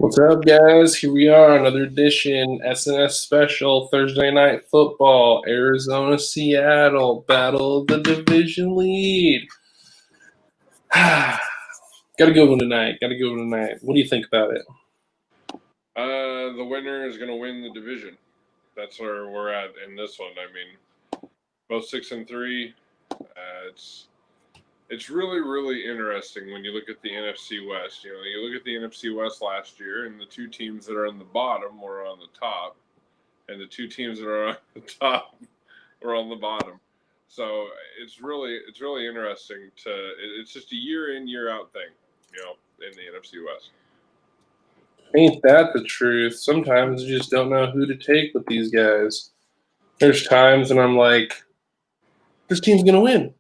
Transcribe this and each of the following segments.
What's up, guys? Here we are, another edition, SNS Special, Thursday Night Football, Arizona, Seattle, battle of the division lead. Got a good one tonight. What do you think about it? The winner is going to win the division. That's where we're at in this one. I mean, both 6-3. It's really, really interesting when you look at the NFC West. You know, you look at the NFC West last year, and the two teams that are on the bottom were on the top, and the two teams that are on the top were on the bottom. So it's really interesting it's just a year in, year out thing, you know, in the NFC West. Ain't that the truth? Sometimes you just don't know who to take with these guys. There's times when I'm like, this team's going to win.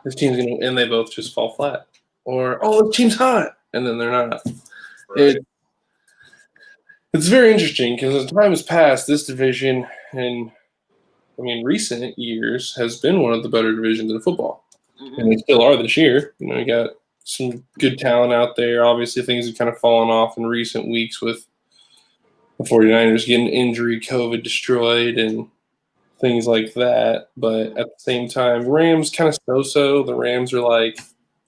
And they both just fall flat. Or, oh, the team's hot. And then they're not. Right. It's very interesting because as time has passed, this division, and I mean, recent years, has been one of the better divisions in football. Mm-hmm. And they still are this year. You know, you got some good talent out there. Obviously, things have kind of fallen off in recent weeks with the 49ers getting injury, COVID destroyed, and things like that. But at the same time, Rams kind of so-so. The Rams are like,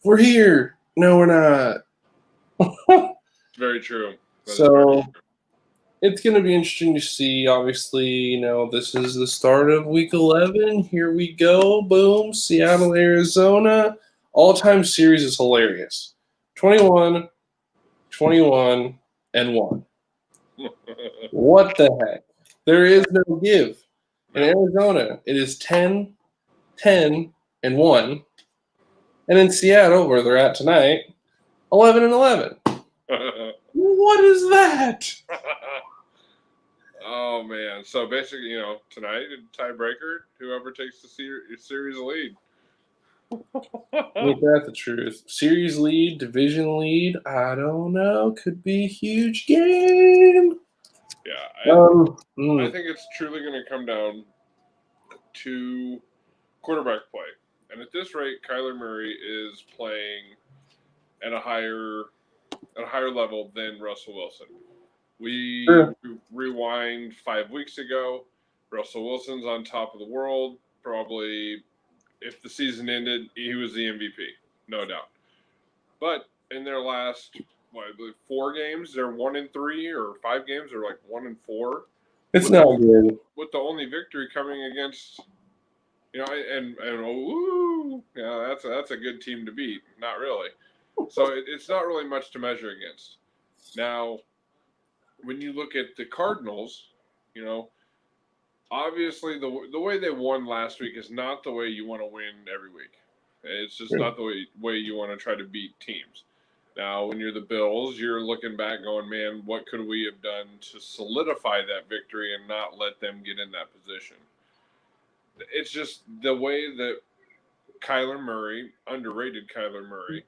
we're here. No, we're not. Very true. So it's going to be interesting to see. Obviously, you know, this is the start of Week 11. Here we go. Boom. Seattle, Arizona. All-time series is hilarious. 21, 21, and 1. What the heck? There is no give. In Arizona, it is 10, 10, and 1. And in Seattle, where they're at tonight, 11 and 11. What is that? Oh, man. So basically, you know, tonight, tiebreaker, whoever takes the series lead. Ain't that the truth? Series lead, division lead, I don't know. Could be a huge game. Yeah. I think it's truly going to come down to quarterback play. And at this rate, Kyler Murray is playing at a higher level than Russell Wilson. We rewind 5 weeks ago. Russell Wilson's on top of the world. Probably, if the season ended, he was the MVP, no doubt. But in their last, I believe 4 games, they're 1-3, or 5 games, they're like 1-4. It's not good. With the only victory coming against, you know, that's a good team to beat. Not really. So it's not really much to measure against. Now, when you look at the Cardinals, you know, obviously the way they won last week is not the way you want to win every week. It's just not the way you want to try to beat teams. Now, when you're the Bills, you're looking back going, man, what could we have done to solidify that victory and not let them get in that position? It's just the way that Kyler Murray, underrated Kyler Murray,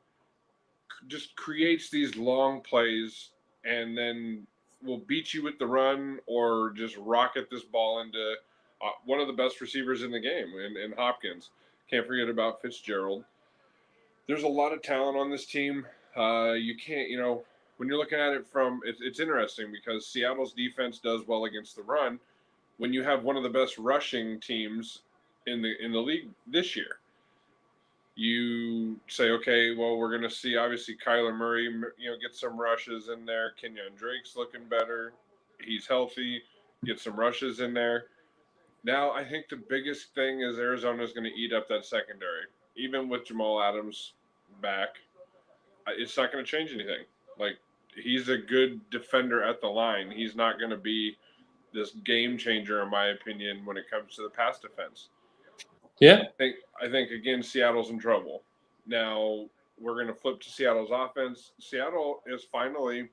just creates these long plays and then will beat you with the run or just rocket this ball into one of the best receivers in the game, in Hopkins. Can't forget about Fitzgerald. There's a lot of talent on this team. You can't, you know, when you're looking at it from, it's interesting because Seattle's defense does well against the run when you have one of the best rushing teams in the league this year. You say, okay, well, we're going to see, obviously, Kyler Murray, you know, get some rushes in there. Kenyon Drake's looking better. He's healthy. Get some rushes in there. Now, I think the biggest thing is Arizona's going to eat up that secondary. Even with Jamal Adams back, it's not going to change anything. Like, he's a good defender at the line. He's not going to be this game changer, in my opinion, when it comes to the pass defense. Yeah. I think again, Seattle's in trouble. Now, we're going to flip to Seattle's offense. Seattle is finally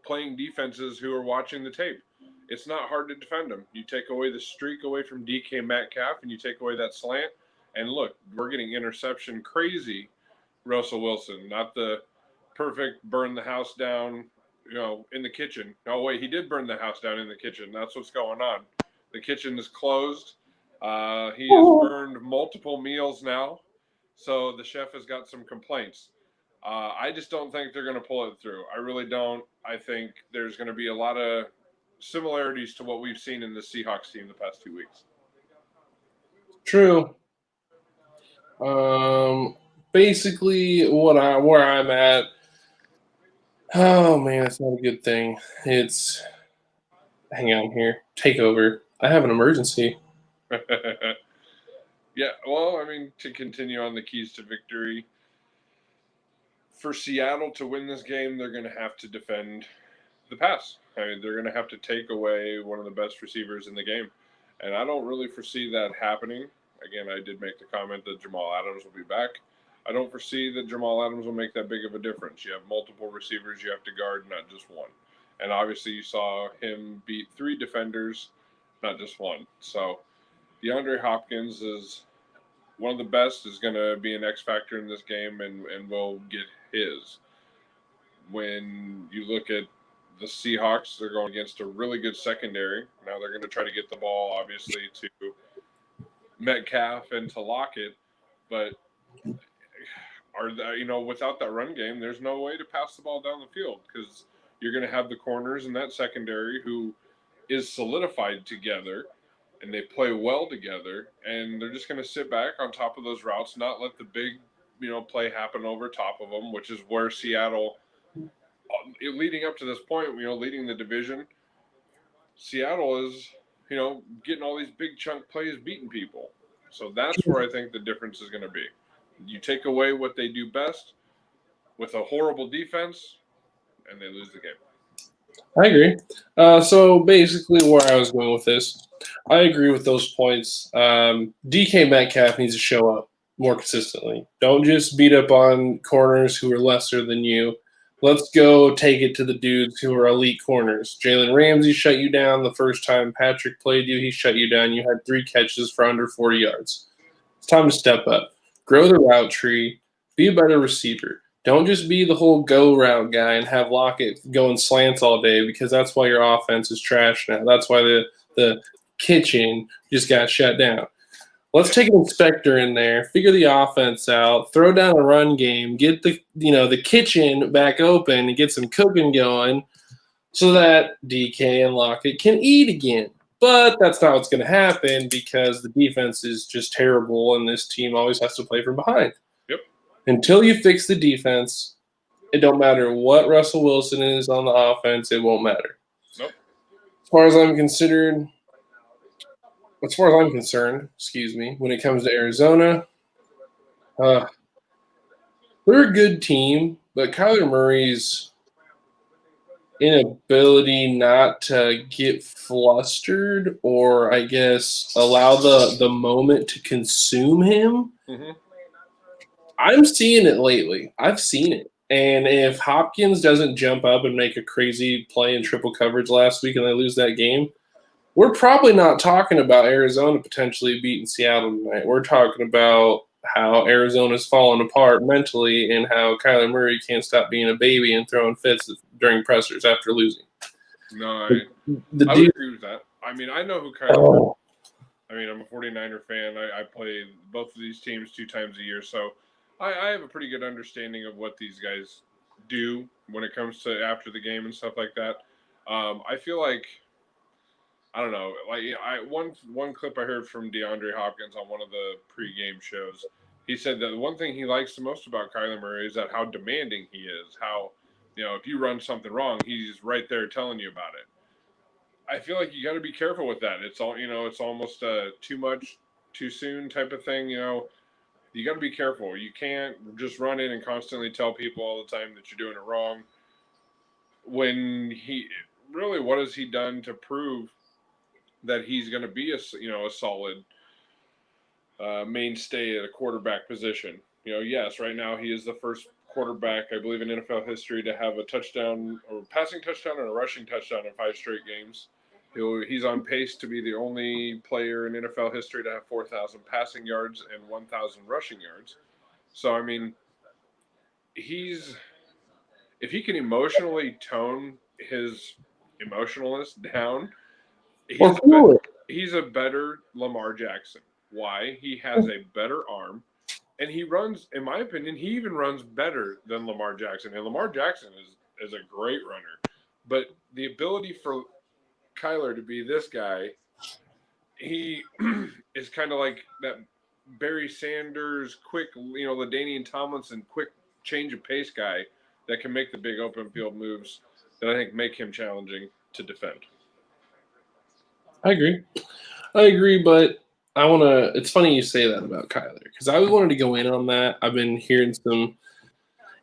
playing defenses who are watching the tape. It's not hard to defend them. You take away the streak away from DK Metcalf and you take away that slant, and look, we're getting interception crazy Russell Wilson, not the perfect burn the house down, you know, in the kitchen. Oh, wait, he did burn the house down in the kitchen. That's what's going on. The kitchen is closed. He has burned multiple meals now, so the chef has got some complaints. I just don't think they're going to pull it through. I really don't. I think there's going to be a lot of similarities to what we've seen in the Seahawks team the past 2 weeks. True. Basically, where I'm at. Oh man, it's not a good thing. It's hang on here. Take over. I have an emergency. Yeah, well, I mean, to continue on the keys to victory, for Seattle to win this game, they're going to have to defend the pass. I mean, they're going to have to take away one of the best receivers in the game. And I don't really foresee that happening. Again, I did make the comment that Jamal Adams will be back. I don't foresee that Jamal Adams will make that big of a difference. You have multiple receivers you have to guard, not just one. And obviously, you saw him beat 3 defenders, not just one. So, DeAndre Hopkins is one of the best, is going to be an X factor in this game and will get his. When you look at the Seahawks, they're going against a really good secondary. Now they're going to try to get the ball, obviously, to Metcalf and to Lockett, but without that run game, there's no way to pass the ball down the field because you're going to have the corners in that secondary who is solidified together and they play well together, and they're just going to sit back on top of those routes, not let the big, play happen over top of them, which is where Seattle, leading up to this point, leading the division, Seattle is, getting all these big chunk plays, beating people. So that's where I think the difference is going to be. You take away what they do best with a horrible defense, and they lose the game. I agree. So basically, where I was going with this, I agree with those points. DK Metcalf needs to show up more consistently. Don't just beat up on corners who are lesser than you. Let's go take it to the dudes who are elite corners. Jalen Ramsey shut you down the first time Patrick played you. He shut you down. You had 3 catches for under 40 yards. It's time to step up. Grow the route tree. Be a better receiver. Don't just be the whole go route guy and have Lockett going slants all day because that's why your offense is trash now. That's why the kitchen just got shut down. Let's take an inspector in there, figure the offense out, throw down a run game, get the kitchen back open and get some cooking going so that DK and Lockett can eat again. But that's not what's going to happen because the defense is just terrible and this team always has to play from behind. Yep. Until you fix the defense, it don't matter what Russell Wilson is on the offense, it won't matter. Nope. As far as I'm concerned, when it comes to Arizona, they're a good team, but Kyler Murray's inability not to get flustered or, I guess, allow the moment to consume him, I'm seeing it lately. I've seen it. And if Hopkins doesn't jump up and make a crazy play in triple coverage last week and they lose that game, we're probably not talking about Arizona potentially beating Seattle tonight. We're talking about how Arizona's fallen apart mentally and how Kyler Murray can't stop being a baby and throwing fits during pressers after losing. No, I would agree with that. I mean, I know who Kyler I mean, I'm a 49er fan. I play both of these teams 2 times a year, so I have a pretty good understanding of what these guys do when it comes to after the game and stuff like that. I feel like, I don't know, like one clip I heard from DeAndre Hopkins on one of the pregame shows. He said that the one thing he likes the most about Kyler Murray is that how demanding he is. How, if you run something wrong, he's right there telling you about it. I feel like you got to be careful with that. It's all, it's almost too much, too soon type of thing. You got to be careful. You can't just run in and constantly tell people all the time that you're doing it wrong. When what has he done to prove that he's going to be a solid mainstay at a quarterback position? Yes, right now he is the first quarterback, I believe, in NFL history to have a touchdown or passing touchdown and a rushing touchdown in 5 straight games. He's on pace to be the only player in NFL history to have 4,000 passing yards and 1,000 rushing yards. So, I mean, if he can emotionally tone his emotionalness down, he's a better Lamar Jackson. Why? He has a better arm, And he runs, in my opinion, he even runs better than Lamar Jackson. And Lamar Jackson is a great runner. But the ability for Kyler to be this guy, he is kind of like that Barry Sanders, quick, LaDainian Tomlinson, quick change of pace guy that can make the big open field moves that I think make him challenging to defend. I agree, but I want to – it's funny you say that about Kyler because I wanted to go in on that. I've been hearing some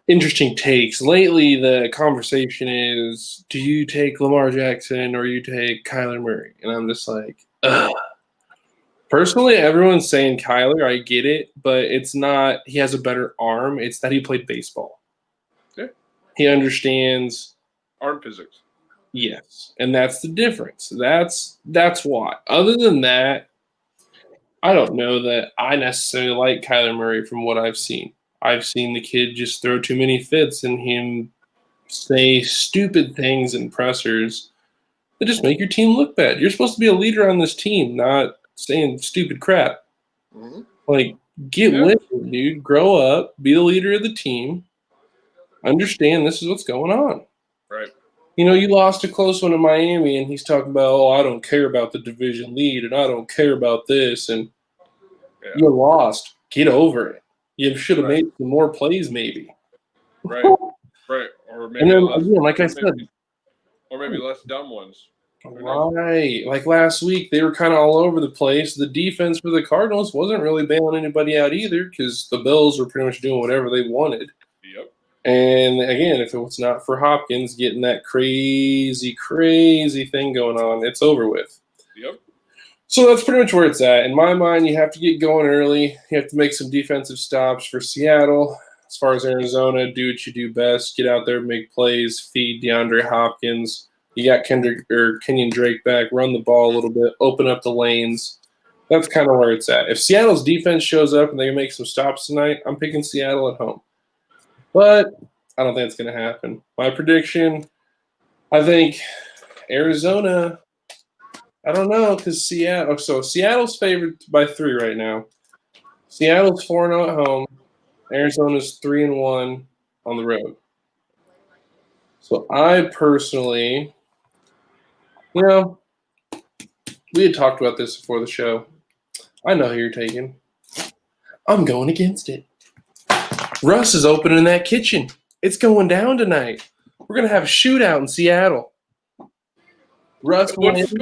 interesting takes. Lately, the conversation is, do you take Lamar Jackson or you take Kyler Murray? And I'm just like, ugh. Personally, everyone's saying Kyler. I get it, but it's not – he has a better arm. It's that he played baseball. Yeah. He understands – arm physics. Yes, and that's the difference. That's why. Other than that, I don't know that I necessarily like Kyler Murray from what I've seen. I've seen the kid just throw too many fits and him say stupid things in pressers that just make your team look bad. You're supposed to be a leader on this team, not saying stupid crap. Mm-hmm. Like, get with it, dude. Grow up. Be the leader of the team. Understand this is what's going on. Right. You know, you lost a close one in Miami, and he's talking about, oh, I don't care about the division lead, and I don't care about this, and you lost. Get over it. You should have made some more plays, maybe. Right. Or maybe and then, again, like I said. Or maybe less dumb ones. Right. Like last week, they were kind of all over the place. The defense for the Cardinals wasn't really bailing anybody out either because the Bills were pretty much doing whatever they wanted. Yep. And again, if it was not for Hopkins getting that crazy thing going on, it's over with. Yep. So that's pretty much where it's at. In my mind, you have to get going early. You have to make some defensive stops for Seattle. As far as Arizona, do what you do best. Get out there, make plays, feed DeAndre Hopkins. You got Kenyon Drake back. Run the ball a little bit. Open up the lanes. That's kind of where it's at. If Seattle's defense shows up and they make some stops tonight, I'm picking Seattle at home. But I don't think it's going to happen. My prediction, I think Arizona, I don't know, because Seattle's favored by 3 right now. Seattle's 4-0 at home. Arizona's 3-1 on the road. So I personally, we had talked about this before the show. I know who you're taking. I'm going against it. Russ is opening that kitchen. It's going down tonight. We're going to have a shootout in Seattle. Russ wins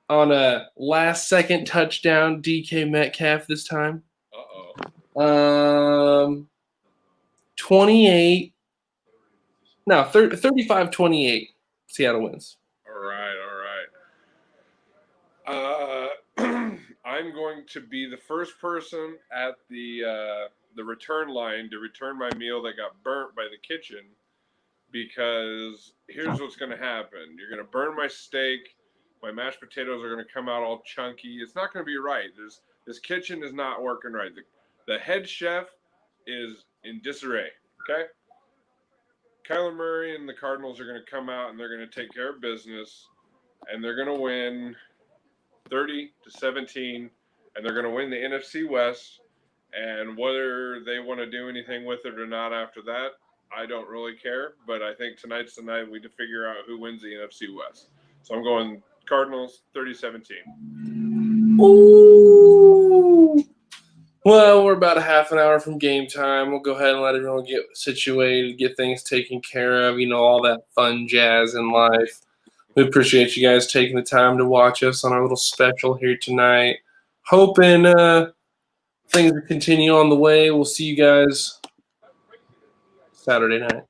on a last-second touchdown, DK Metcalf this time. 35-28. Seattle wins. All right. I'm going to be the first person at the return line to return my meal that got burnt by the kitchen, because here's what's going to happen. You're going to burn my steak. My mashed potatoes are going to come out all chunky. It's not going to be right. This kitchen is not working right. The head chef is in disarray, okay? Kyler Murray and the Cardinals are going to come out and they're going to take care of business, and they're going to win 30-17, and they're going to win the NFC West. And whether they want to do anything with it or not after that, I don't really care. But I think tonight's the night we to figure out who wins the NFC West. So I'm going Cardinals 30-17. Ooh. Well, we're about a half an hour from game time. We'll go ahead and let everyone get situated, get things taken care of, all that fun jazz in life. We appreciate you guys taking the time to watch us on our little special here tonight. Hoping things will continue on the way. We'll see you guys Saturday night.